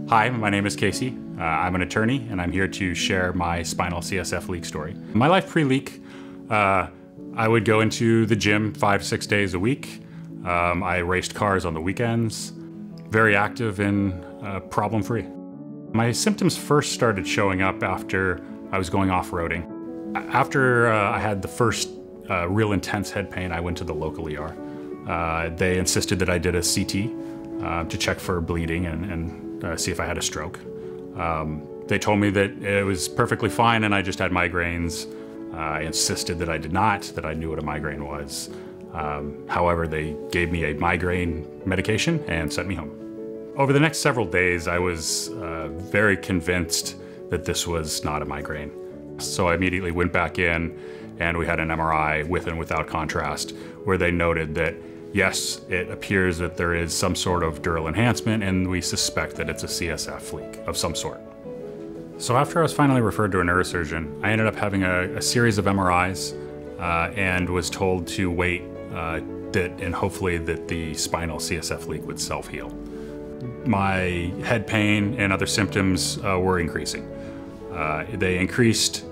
Hi, my name is Casey. I'm an attorney, and I'm here to share my spinal CSF leak story. My life pre-leak, I would go into the gym 5-6 days a week. I raced cars on the weekends, very active and problem-free. My symptoms first started showing up after I was going off-roading. After I had the first real intense head pain, I went to the local ER. They insisted that I did a CT to check for bleeding and see if I had a stroke. They told me that it was perfectly fine and I just had migraines. I insisted that I did not, that I knew what a migraine was. However, they gave me a migraine medication and sent me home. Over the next several days, I was very convinced that this was not a migraine. So I immediately went back in and we had an MRI with and without contrast, where they noted that yes, it appears that there is some sort of dural enhancement and we suspect that it's a CSF leak of some sort. So after I was finally referred to a neurosurgeon, I ended up having a series of MRIs and was told to wait and hopefully that the spinal CSF leak would self-heal. My head pain and other symptoms were increasing. They increased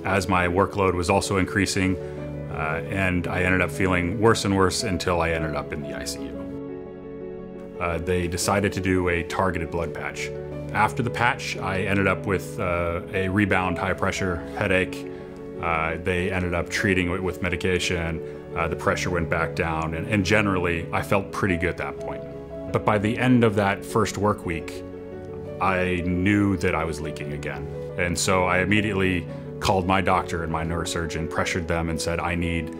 as my workload was also increasing, and I ended up feeling worse and worse until I ended up in the ICU. They decided to do a targeted blood patch. After the patch, I ended up with a rebound high pressure headache. They ended up treating it with medication. The pressure went back down, and generally, I felt pretty good at that point. But by the end of that first work week, I knew that I was leaking again. And so I immediately called my doctor and my neurosurgeon, pressured them and said, I need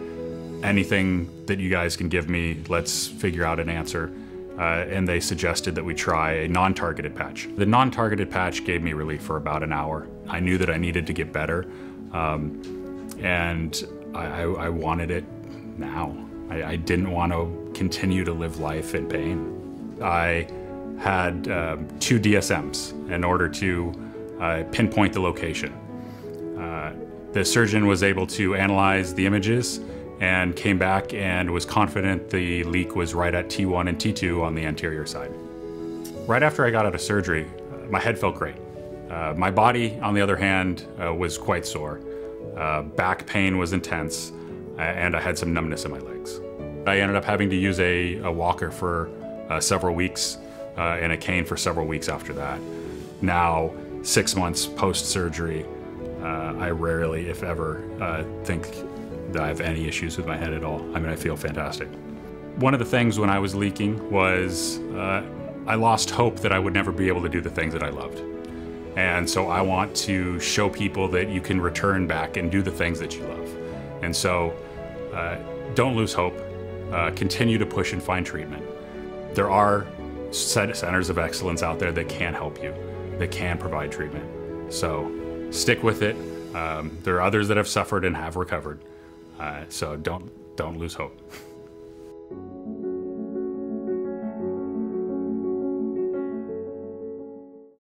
anything that you guys can give me. Let's figure out an answer. And they suggested that we try a non-targeted patch. The non-targeted patch gave me relief for about an hour. I knew that I needed to get better, and I wanted it now. I didn't want to continue to live life in pain. I had 2 DSMs in order to pinpoint the location. The surgeon was able to analyze the images and came back and was confident the leak was right at T1 and T2 on the anterior side. Right after I got out of surgery, my head felt great. My body, on the other hand, was quite sore. Back pain was intense, and I had some numbness in my legs. I ended up having to use a walker for several weeks and a cane for several weeks after that. Now, 6 months post-surgery, I rarely, if ever, think that I have any issues with my head at all. I mean, I feel fantastic. One of the things when I was leaking was I lost hope that I would never be able to do the things that I loved. And so I want to show people that you can return back and do the things that you love. And so don't lose hope. Continue to push and find treatment. There are centers of excellence out there that can help you, that can provide treatment. So stick with it. There are others that have suffered and have recovered. So don't lose hope.